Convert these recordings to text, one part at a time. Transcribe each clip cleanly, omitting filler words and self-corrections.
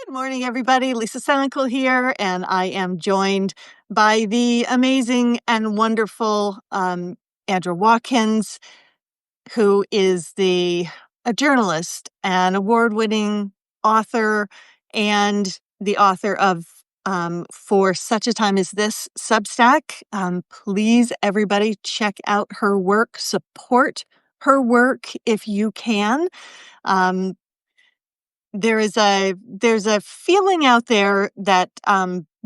Good morning, everybody. Lisa Senecal here, and I am joined by the amazing and wonderful Andra Watkins, who is a journalist and award-winning author, and the author of For Such a Time as This Substack. Please, everybody, check out her work. Support her work if you can. There's a feeling out there that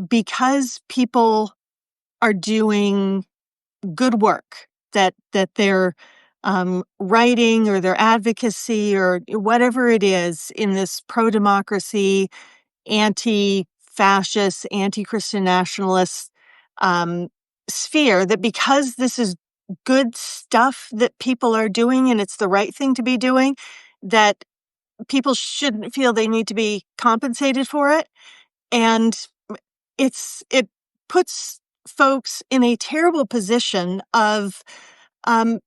because people are doing good work, that they're writing or their advocacy or whatever it is in this pro-democracy, anti-fascist, anti-Christian nationalist sphere, that because this is good stuff that people are doing and it's the right thing to be doing, that people shouldn't feel they need to be compensated for it. And it puts folks in a terrible position of, you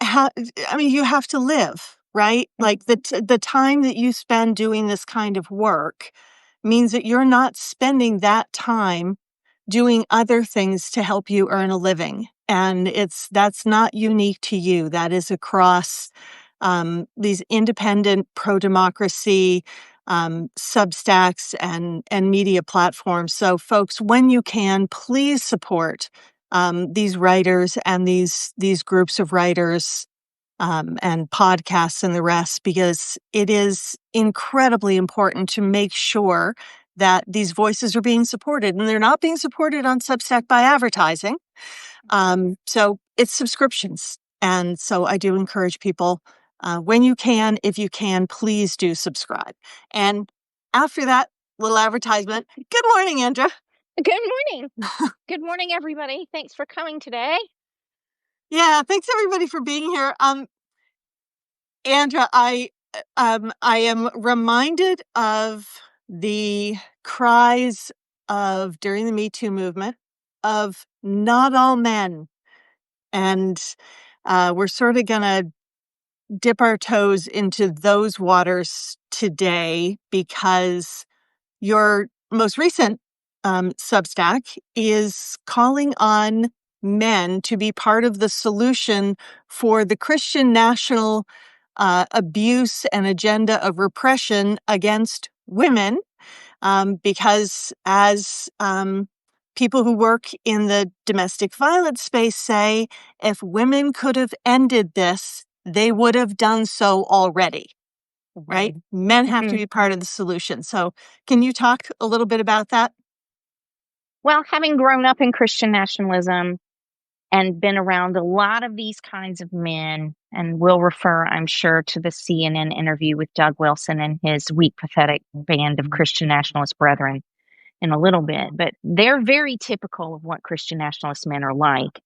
have to live, right? Like the time that you spend doing this kind of work means that you're not spending that time doing other things to help you earn a living. And that's not unique to you. That is across these independent pro-democracy Substacks and media platforms. So, folks, when you can, please support these writers and these groups of writers and podcasts and the rest, because it is incredibly important to make sure that these voices are being supported, and they're not being supported on Substack by advertising. So it's subscriptions. And so I do encourage people, when you can, if you can, please do subscribe. And after that little advertisement, good morning, Andra. Good morning. Good morning, everybody. Thanks for coming today. Yeah, thanks everybody for being here. Andra, I am reminded of the cries of during the Me Too movement of not all men. And we're sort of going to dip our toes into those waters today, because your most recent Substack is calling on men to be part of the solution for the Christian national abuse and agenda of repression against women, because as people who work in the domestic violence space say, if women could have ended this, they would have done so already, right? Men have to be part of the solution. So can you talk a little bit about that? Well, having grown up in Christian nationalism and been around a lot of these kinds of men, and we'll refer, I'm sure, to the CNN interview with Doug Wilson and his weak, pathetic band of Christian nationalist brethren in a little bit, but they're very typical of what Christian nationalist men are like.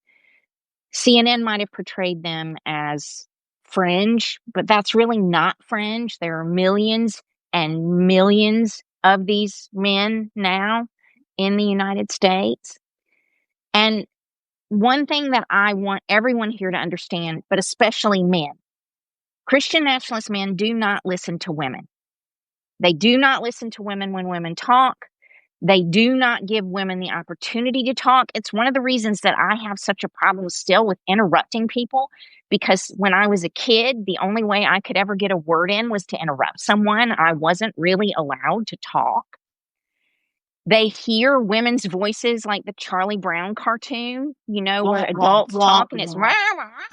CNN might have portrayed them as fringe, but that's really not fringe. There are millions and millions of these men now in the United States. And one thing that I want everyone here to understand, but especially men, Christian nationalist men do not listen to women. They do not listen to women when women talk. They do not give women the opportunity to talk. It's one of the reasons that I have such a problem still with interrupting people, because when I was a kid, the only way I could ever get a word in was to interrupt someone. I wasn't really allowed to talk. They hear women's voices like the Charlie Brown cartoon, where adults talk and it's rah, rah.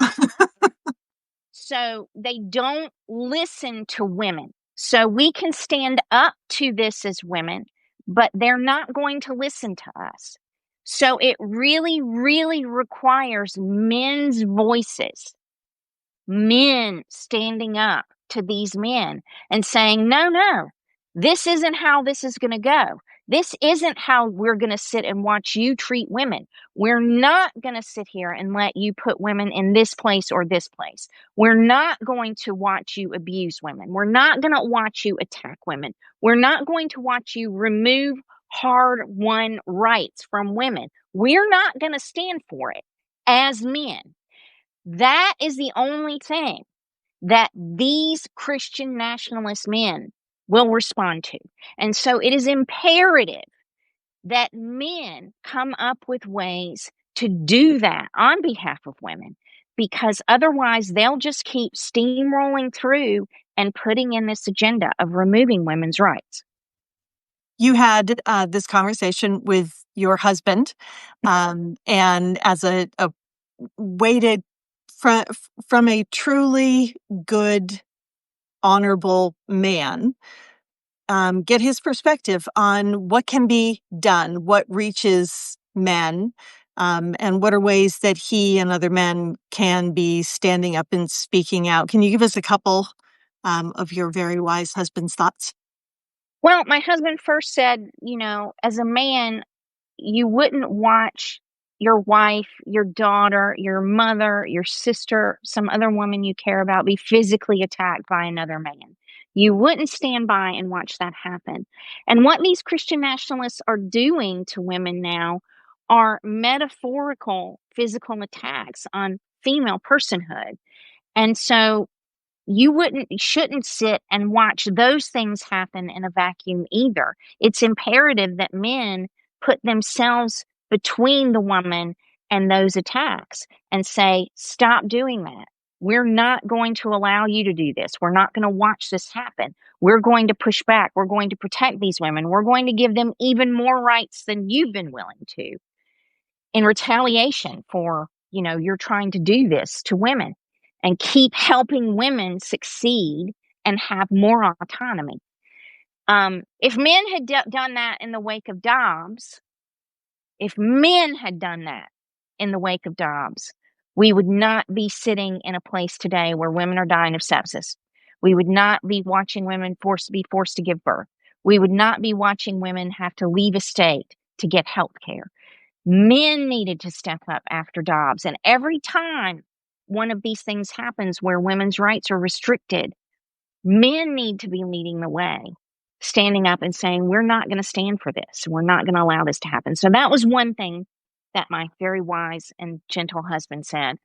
So they don't listen to women. So we can stand up to this as women, but they're not going to listen to us. So it really, really requires men's voices, men standing up to these men and saying, no, this isn't how this is going to go. This isn't how we're going to sit and watch you treat women. We're not going to sit here and let you put women in this place or this place. We're not going to watch you abuse women. We're not going to watch you attack women. We're not going to watch you remove hard-won rights from women. We're not going to stand for it as men. That is the only thing that these Christian nationalist men will respond to. And so it is imperative that men come up with ways to do that on behalf of women, because otherwise they'll just keep steamrolling through and putting in this agenda of removing women's rights. You had this conversation with your husband, and as a way to, from a truly good, honorable man, get his perspective on what can be done, what reaches men, and what are ways that he and other men can be standing up and speaking out. Can you give us a couple of your very wise husband's thoughts? Well, my husband first said, as a man, you wouldn't watch your wife, your daughter, your mother, your sister, some other woman you care about be physically attacked by another man. You wouldn't stand by and watch that happen. And what these Christian nationalists are doing to women now are metaphorical physical attacks on female personhood. And so shouldn't sit and watch those things happen in a vacuum either. It's imperative that men put themselves between the woman and those attacks and say, stop doing that. We're not going to allow you to do this. We're not going to watch this happen. We're going to push back. We're going to protect these women. We're going to give them even more rights than you've been willing to in retaliation for, you're trying to do this to women, and keep helping women succeed and have more autonomy. If men had done that in the wake of Dobbs, we would not be sitting in a place today where women are dying of sepsis. We would not be watching women be forced to give birth. We would not be watching women have to leave a state to get health care. Men needed to step up after Dobbs. And every time one of these things happens where women's rights are restricted, men need to be leading the way, standing up and saying, we're not going to stand for this. We're not going to allow this to happen. So that was one thing that my very wise and gentle husband said.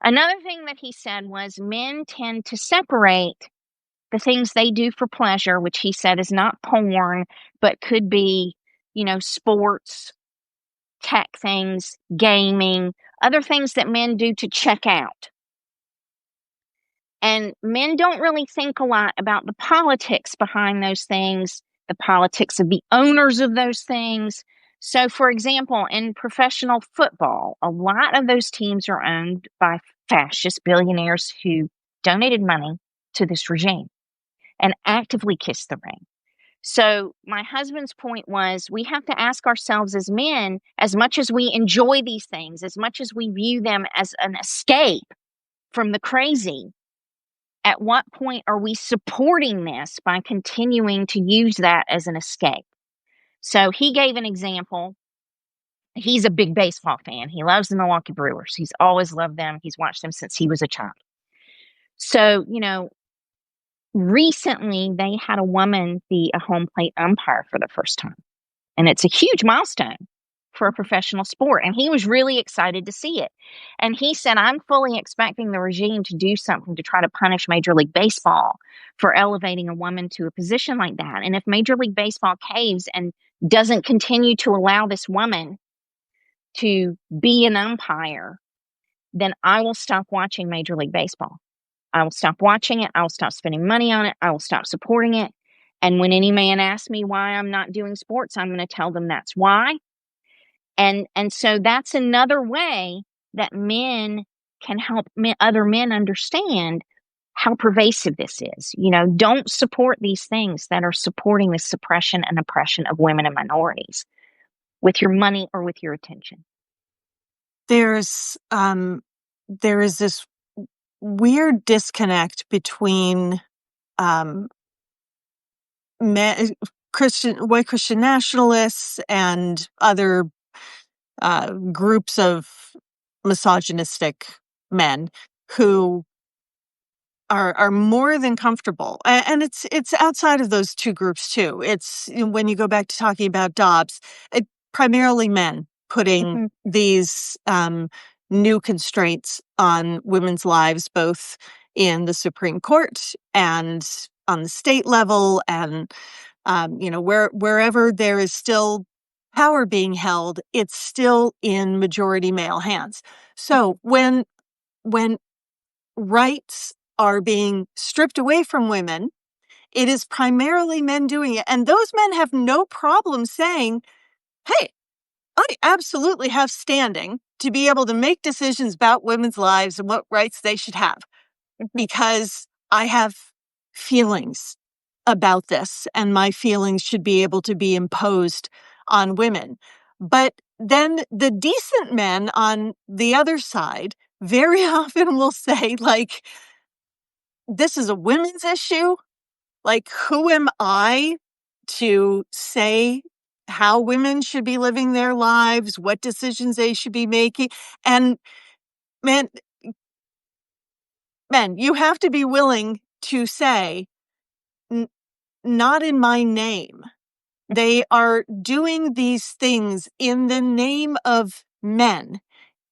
Another thing that he said was men tend to separate the things they do for pleasure, which he said is not porn, but could be, sports, tech things, gaming, other things that men do to check out. And men don't really think a lot about the politics behind those things, the politics of the owners of those things. So, for example, in professional football, a lot of those teams are owned by fascist billionaires who donated money to this regime and actively kissed the ring. So my husband's point was, we have to ask ourselves as men, as much as we enjoy these things, as much as we view them as an escape from the crazy, at what point are we supporting this by continuing to use that as an escape? So he gave an example. He's a big baseball fan. He loves the Milwaukee Brewers. He's always loved them. He's watched them since he was a child. So, recently they had a woman be a home plate umpire for the first time. And it's a huge milestone for a professional sport. And he was really excited to see it. And he said, I'm fully expecting the regime to do something to try to punish Major League Baseball for elevating a woman to a position like that. And if Major League Baseball caves and doesn't continue to allow this woman to be an umpire, then I will stop watching Major League Baseball. I will stop watching it. I will stop spending money on it. I will stop supporting it. And when any man asks me why I'm not doing sports, I'm going to tell them that's why. And so that's another way that men can help other men understand how pervasive this is. Don't support these things that are supporting the suppression and oppression of women and minorities with your money or with your attention. There is this weird disconnect between white Christian nationalists and other groups of misogynistic men who are more than comfortable, and it's outside of those two groups too. It's when you go back to talking about Dobbs, primarily men putting these new constraints on women's lives, both in the Supreme Court and on the state level and, wherever there is still power being held, it's still in majority male hands. So when rights are being stripped away from women, it is primarily men doing it. And those men have no problem saying, hey, I absolutely have standing to be able to make decisions about women's lives and what rights they should have because I have feelings about this and my feelings should be able to be imposed on women. But then the decent men on the other side very often will say, like, this is a women's issue. Like, who am I to say how women should be living their lives, what decisions they should be making? And man, you have to be willing to say, not in my name. They are doing these things in the name of men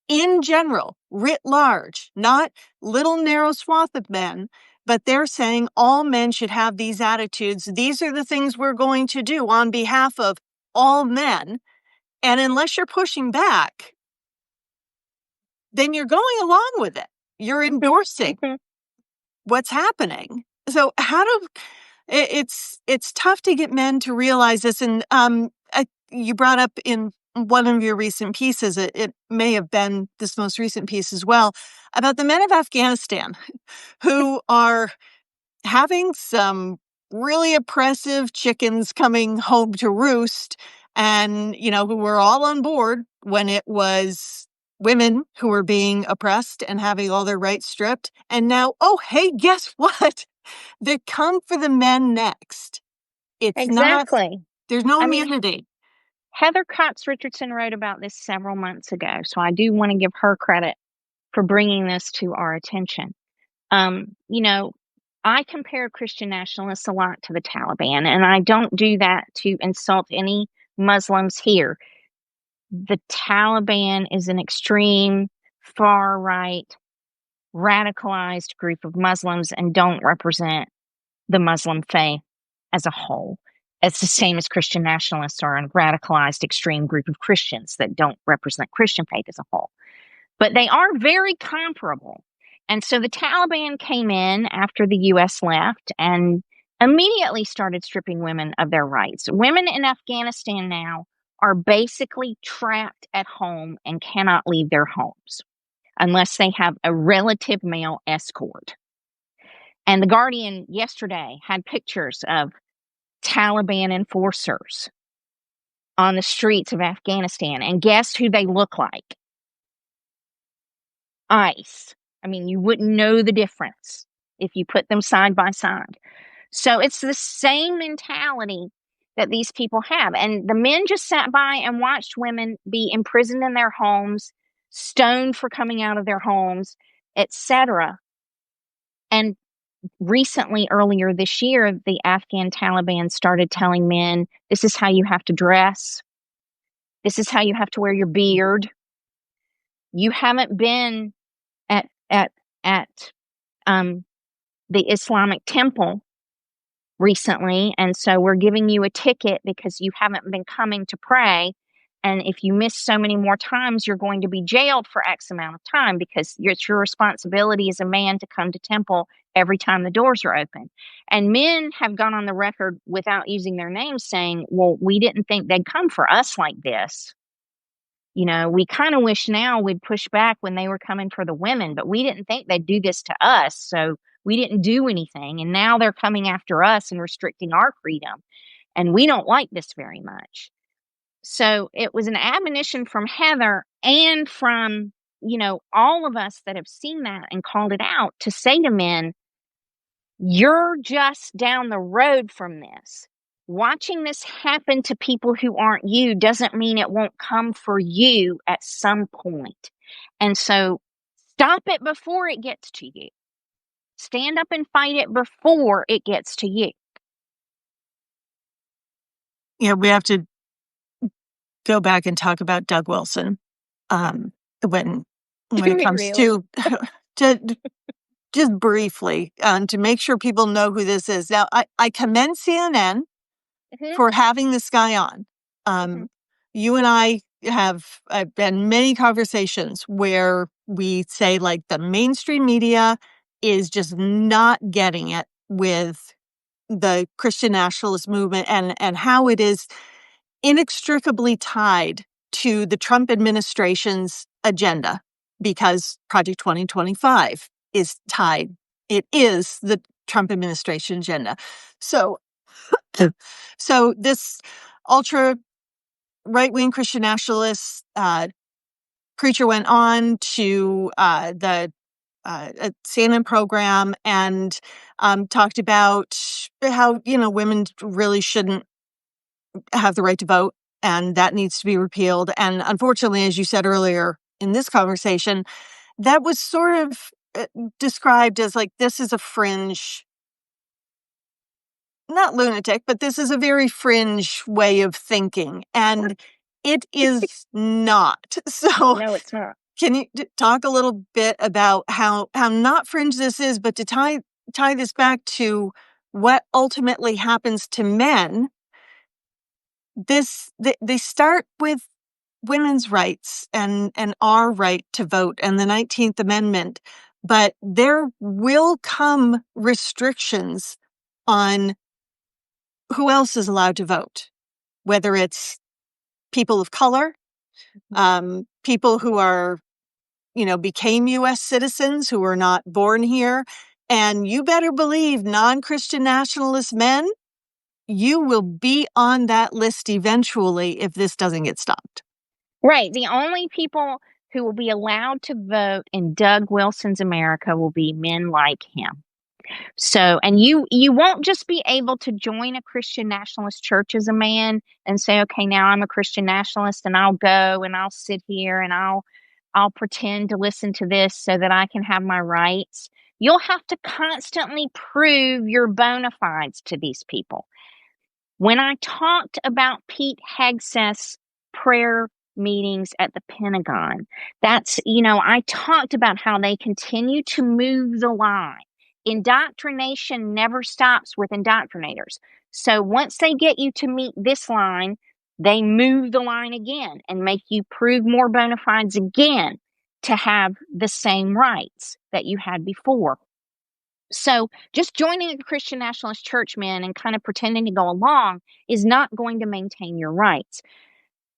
in general, writ large, not little narrow swath of men, but they're saying all men should have these attitudes. These are the things we're going to do on behalf of all men. And unless you're pushing back, then you're going along with it. You're endorsing what's happening. So it's tough to get men to realize this. And you brought up in one of your recent pieces, it may have been this most recent piece as well, about the men of Afghanistan who are having some really oppressive chickens coming home to roost and, who were all on board when it was women who were being oppressed and having all their rights stripped. And now, oh, hey, guess what? They come for the men next. It's Exactly. not, there's no immunity. Heather Cox Richardson wrote about this several months ago, so I do want to give her credit for bringing this to our attention. I compare Christian nationalists a lot to the Taliban, and I don't do that to insult any Muslims here. The Taliban is an extreme, far-right, radicalized group of Muslims and don't represent the Muslim faith as a whole. It's the same as Christian nationalists are a radicalized, extreme group of Christians that don't represent Christian faith as a whole. But they are very comparable. And so the Taliban came in after the U.S. left and immediately started stripping women of their rights. Women in Afghanistan now are basically trapped at home and cannot leave their homes unless they have a relative male escort. And The Guardian yesterday had pictures of Taliban enforcers on the streets of Afghanistan. And guess who they look like? ICE. You wouldn't know the difference if you put them side by side. So it's the same mentality that these people have. And the men just sat by and watched women be imprisoned in their homes, stoned for coming out of their homes, etc. And recently, earlier this year, the Afghan Taliban started telling men, this is how you have to dress. This is how you have to wear your beard. You haven't been at the Islamic temple recently, and so we're giving you a ticket because you haven't been coming to pray. And if you miss so many more times, you're going to be jailed for X amount of time because it's your responsibility as a man to come to temple every time the doors are open. And men have gone on the record without using their names saying, well, we didn't think they'd come for us like this. We kind of wish now we'd push back when they were coming for the women, but we didn't think they'd do this to us. So we didn't do anything. And now they're coming after us and restricting our freedom. And we don't like this very much. So it was an admonition from Heather and from, all of us that have seen that and called it out to say to men, you're just down the road from this. Watching this happen to people who aren't you doesn't mean it won't come for you at some point. And so stop it before it gets to you. Stand up and fight it before it gets to you. Yeah, we have to go back and talk about Doug Wilson when it comes to just briefly, to make sure people know who this is. Now, I commend CNN for having this guy on. You and I have been many conversations where we say, like, the mainstream media is just not getting it with the Christian nationalist movement and how it is inextricably tied to the Trump administration's agenda, because Project 2025 is tied. It is the Trump administration agenda. So this ultra right-wing Christian nationalist preacher went on to the CNN program and talked about how, women really shouldn't have the right to vote, and that needs to be repealed. And unfortunately, as you said earlier in this conversation, that was sort of described as like, this is a fringe, not lunatic, but this is a very fringe way of thinking. And it is not. So No, it's not. can you talk a little bit about how not fringe this is, but to tie this back to what ultimately happens to men? They start with women's rights and our right to vote and the 19th Amendment, but there will come restrictions on who else is allowed to vote, whether it's people of color, people who are, became U.S. citizens who were not born here. And you better believe non-Christian nationalist men, you will be on that list eventually if this doesn't get stopped. Right. The only people who will be allowed to vote in Doug Wilson's America will be men like him. So, and you won't just be able to join a Christian nationalist church as a man and say, okay, now I'm a Christian nationalist and I'll go and I'll sit here and I'll pretend to listen to this so that I can have my rights. You'll have to constantly prove your bona fides to these people. When I talked about Pete Hegseth's prayer meetings at the Pentagon, I talked about how they continue to move the line. Indoctrination never stops with indoctrinators. So once they get you to meet this line, they move the line again and make you prove more bona fides again to have the same rights that you had before. So just joining a Christian nationalist church, man, and kind of pretending to go along is not going to maintain your rights.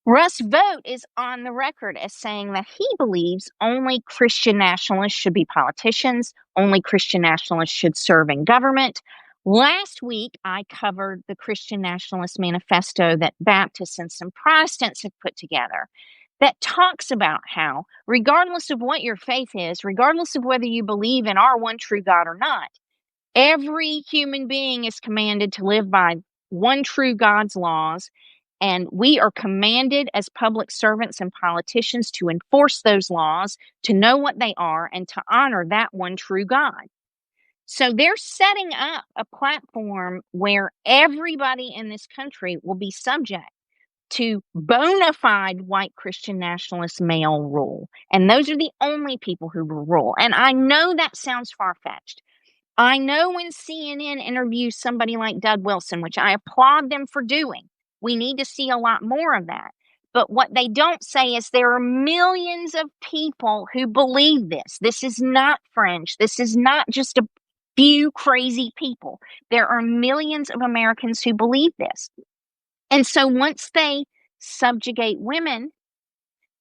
Russ Vought is on the record as saying that he believes only Christian nationalists should be politicians, only Christian nationalists should serve in government. Last week, I covered the Christian Nationalist Manifesto that Baptists and some Protestants have put together that talks about how, regardless of what your faith is, regardless of whether you believe in our one true God or not, every human being is commanded to live by one true God's laws. And we are commanded as public servants and politicians to enforce those laws, to know what they are, and to honor that one true God. So they're setting up a platform where everybody in this country will be subject to bona fide white Christian nationalist male rule. And those are the only people who will rule. And I know that sounds far-fetched. I know when CNN interviews somebody like Doug Wilson, which I applaud them for doing, we need to see a lot more of that. But what they don't say is there are millions of people who believe this. This is not fringe. This is not just a few crazy people. There are millions of Americans who believe this. And so once they subjugate women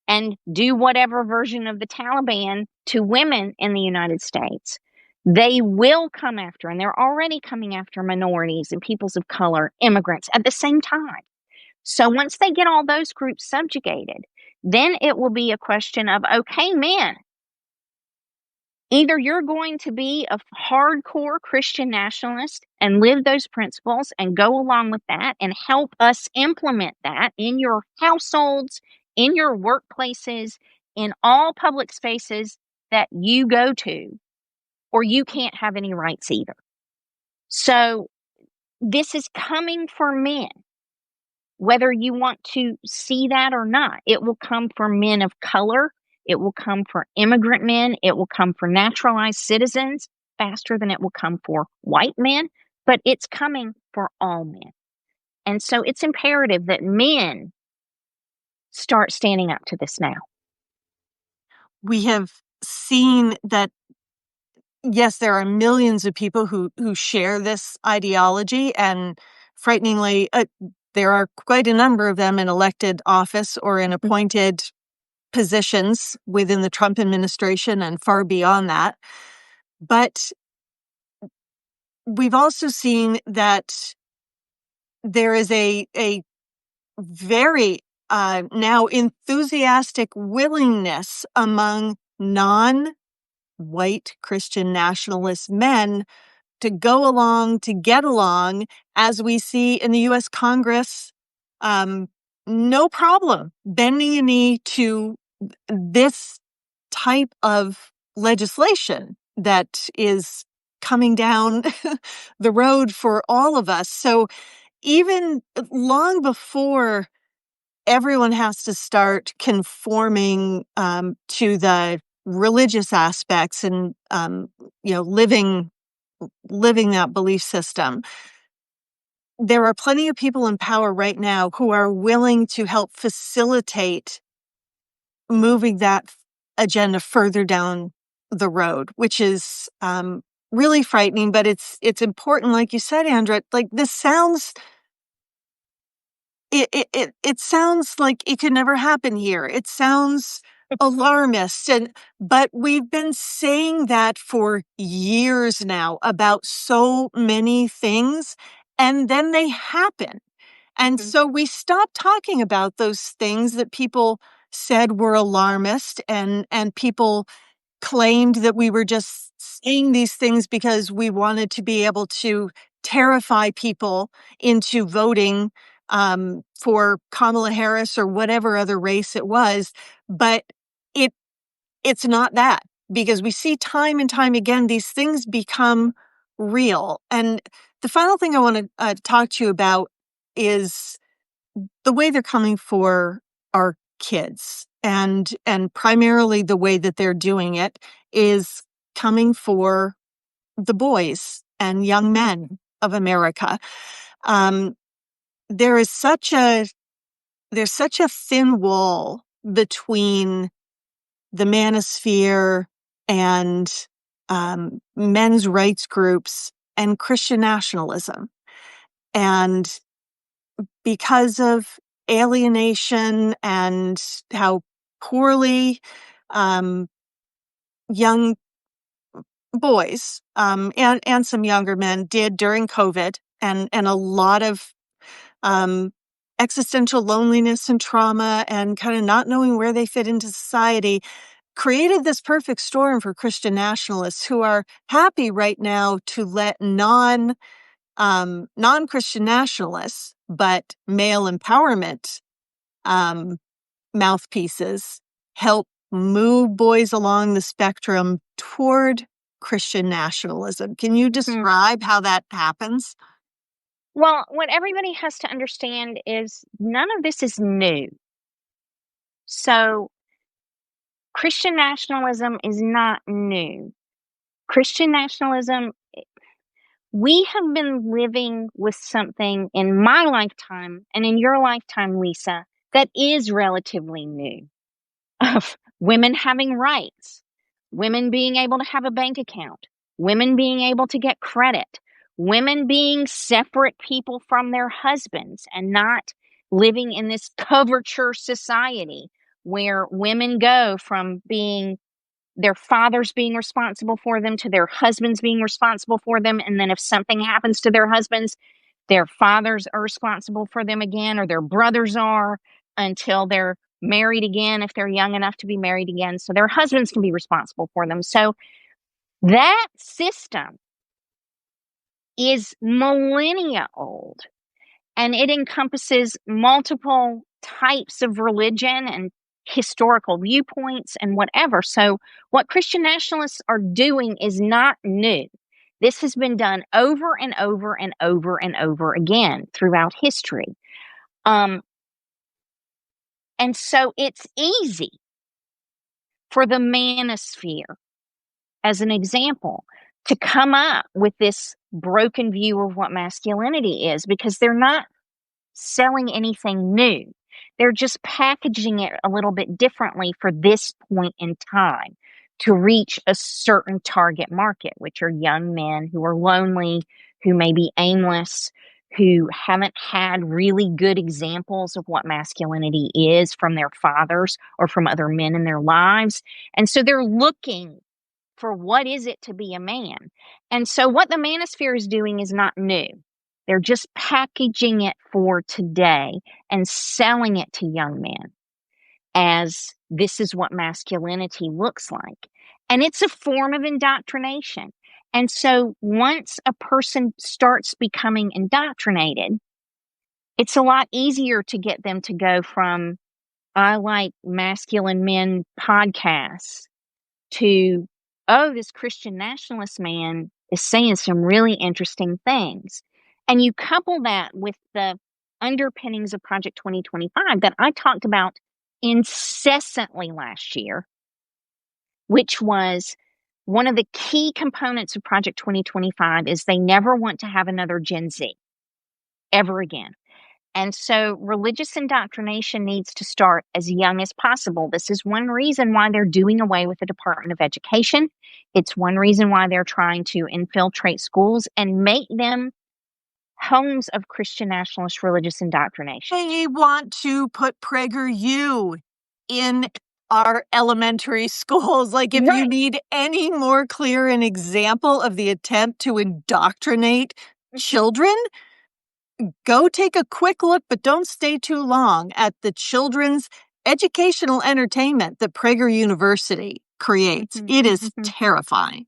and do whatever version of the Taliban to women in the United States, they will come after, and they're already coming after minorities and peoples of color, immigrants at the same time. So once they get all those groups subjugated, then it will be a question of, okay, man, either you're going to be a hardcore Christian nationalist and live those principles and go along with that and help us implement that in your households, in your workplaces, in all public spaces that you go to, or you can't have any rights either. So this is coming for men, whether you want to see that or not. It will come for men of color. It will come for immigrant men. It will come for naturalized citizens. faster than it will come for white men, but it's coming for all men. And so it's imperative that men start standing up to this now. We have seen that, yes, there are millions of people who share this ideology, and frighteningly, there are quite a number of them in elected office or in appointed positions within the Trump administration and far beyond that. But we've also seen that there is a very now enthusiastic willingness among non-white Christian nationalist men to go along, to get along, as we see in the U.S. Congress, no problem bending a knee to this type of legislation that is coming down the road for all of us. So even long before everyone has to start conforming to the religious aspects and living that belief system, there are plenty of people in power right now who are willing to help facilitate moving that agenda further down the road, which is really frightening. But it's important, like you said, Andra. Like, this sounds. It sounds like it could never happen here. It sounds alarmist, but we've been saying that for years now about so many things, and then they happen. And so we stopped talking about those things that people said were alarmist, and people claimed that we were just saying these things because we wanted to be able to terrify people into voting for Kamala Harris or whatever other race it was. But it's not that, because we see time and time again these things become real. And the final thing I want to talk to you about is the way they're coming for our kids, and primarily the way that they're doing it is coming for the boys and young men of America. There's such a thin wall between the manosphere and men's rights groups and Christian nationalism. And because of alienation and how poorly young boys and some younger men did during COVID, and a lot of existential loneliness and trauma and kind of not knowing where they fit into society, created this perfect storm for Christian nationalists who are happy right now to let non-Christian nationalists, but male empowerment mouthpieces help move boys along the spectrum toward Christian nationalism. Can you describe how that happens? Well, what everybody has to understand is none of this is new. So Christian nationalism is not new. Christian nationalism, we have been living with something in my lifetime and in your lifetime, Lisa, that is relatively new. Of women having rights, women being able to have a bank account, women being able to get credit, women being separate people from their husbands and not living in this coverture society where women go from being their fathers being responsible for them to their husbands being responsible for them. And then if something happens to their husbands, their fathers are responsible for them again, or their brothers are, until they're married again, if they're young enough to be married again. So their husbands can be responsible for them. So that system is millennia old, and it encompasses multiple types of religion and historical viewpoints and whatever. So what Christian nationalists are doing is not new. This has been done over and over and over and over again throughout history. And so it's easy for the manosphere, as an example, to come up with this broken view of what masculinity is, because they're not selling anything new. They're just packaging it a little bit differently for this point in time to reach a certain target market, which are young men who are lonely, who may be aimless, who haven't had really good examples of what masculinity is from their fathers or from other men in their lives. And so they're looking for what is it to be a man. And so what the manosphere is doing is not new. They're just packaging it for today and selling it to young men as this is what masculinity looks like. And it's a form of indoctrination. And so once a person starts becoming indoctrinated, it's a lot easier to get them to go from, I like masculine men podcasts, to, oh, this Christian nationalist man is saying some really interesting things. And you couple that with the underpinnings of Project 2025 that I talked about incessantly last year, which was one of the key components of Project 2025 is they never want to have another Gen Z ever again. And so religious indoctrination needs to start as young as possible. This is one reason why they're doing away with the Department of Education. It's one reason why they're trying to infiltrate schools and make them homes of Christian nationalist religious indoctrination. They want to put PragerU in our elementary schools. Like, if you need any more clear an example of the attempt to indoctrinate children, go take a quick look, but don't stay too long, at the children's educational entertainment that Prager University creates. It is terrifying.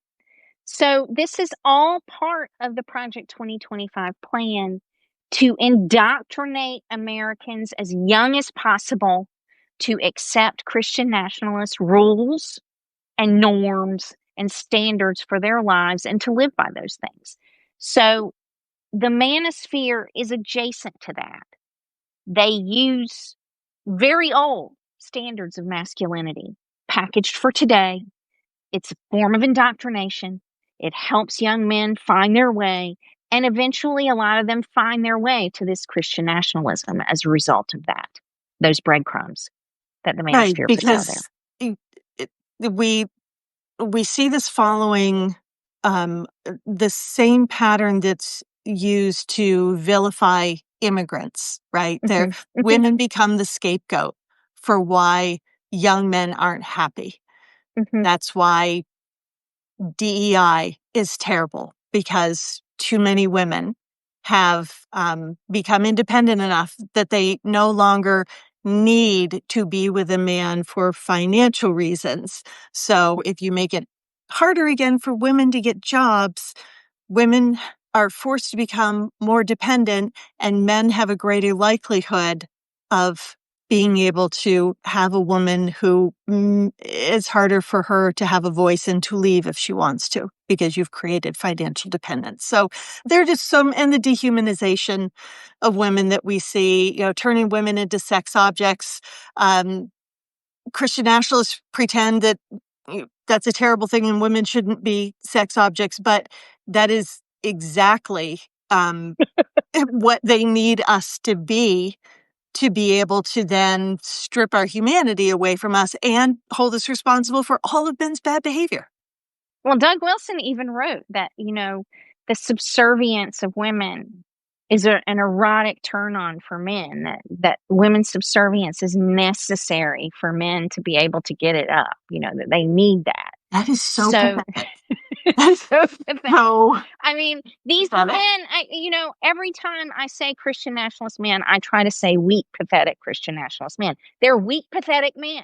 So this is all part of the Project 2025 plan to indoctrinate Americans as young as possible to accept Christian nationalist rules and norms and standards for their lives and to live by those things. So the manosphere is adjacent to that. They use very old standards of masculinity packaged for today. It's a form of indoctrination. It helps young men find their way, and eventually a lot of them find their way to this Christian nationalism as a result of that, those breadcrumbs that the manosphere puts out there. Because we see this following the same pattern that's used to vilify immigrants, right? Women become the scapegoat for why young men aren't happy. That's why DEI is terrible, because too many women have become independent enough that they no longer need to be with a man for financial reasons. So if you make it harder again for women to get jobs, women are forced to become more dependent, and men have a greater likelihood of being able to have a woman who it's harder for her to have a voice and to leave if she wants to, because you've created financial dependence. So there are just and the dehumanization of women that we see, turning women into sex objects. Christian nationalists pretend that that's a terrible thing and women shouldn't be sex objects, but that is exactly what they need us to be able to then strip our humanity away from us and hold us responsible for all of men's bad behavior. Well, Doug Wilson even wrote that, the subservience of women is an erotic turn-on for men, that women's subservience is necessary for men to be able to get it up, that they need that. That is so pathetic. That's so pathetic. So I mean, these men, every time I say Christian nationalist men, I try to say weak, pathetic Christian nationalist men. They're weak, pathetic men.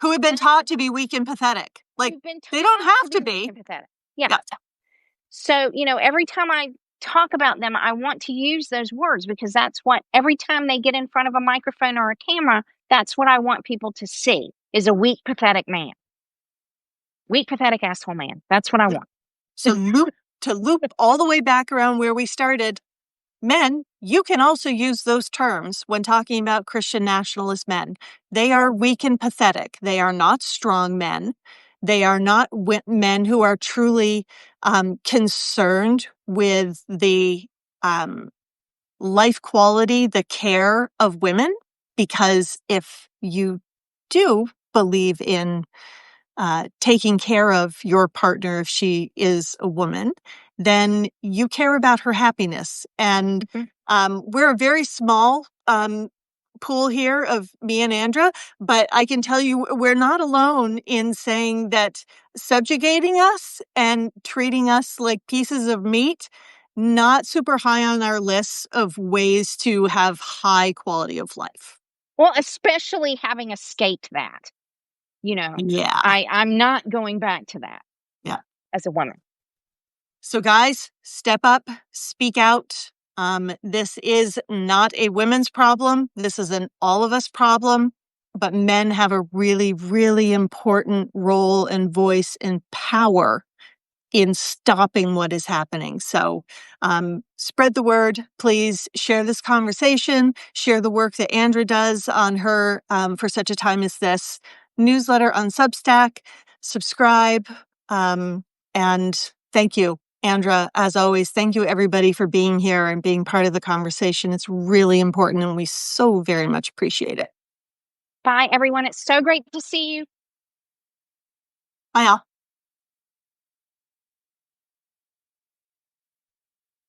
Who have been taught to be weak and pathetic. Like, they don't have to be. Pathetic. Yeah. So, every time I talk about them, I want to use those words, because that's what, every time they get in front of a microphone or a camera, that's what I want people to see, is a weak, pathetic man. Weak, pathetic asshole man. That's what I want. So to loop all the way back around where we started, men, you can also use those terms when talking about Christian nationalist men. They are weak and pathetic. They are not strong men. They are not men who are truly concerned with the life quality, the care of women. Because if you do believe in taking care of your partner if she is a woman, then you care about her happiness. And we're a very small pool here of me and Andra, but I can tell you we're not alone in saying that subjugating us and treating us like pieces of meat, not super high on our lists of ways to have high quality of life. Well, especially having escaped that. Yeah. I'm not going back to that. Yeah. As a woman. So guys, step up, speak out. This is not a women's problem. This is an all of us problem, but men have a really, really important role and voice and power in stopping what is happening. So spread the word. Please share this conversation, share the work that Andra does on her For Such a Time as This newsletter on Substack, subscribe, and thank you, Andra. As always, thank you everybody for being here and being part of the conversation. It's really important and we so very much appreciate it. Bye, everyone. It's so great to see you. Bye, all.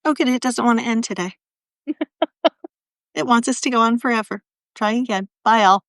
Okay, it doesn't want to end today. It wants us to go on forever. Try again. Bye, all.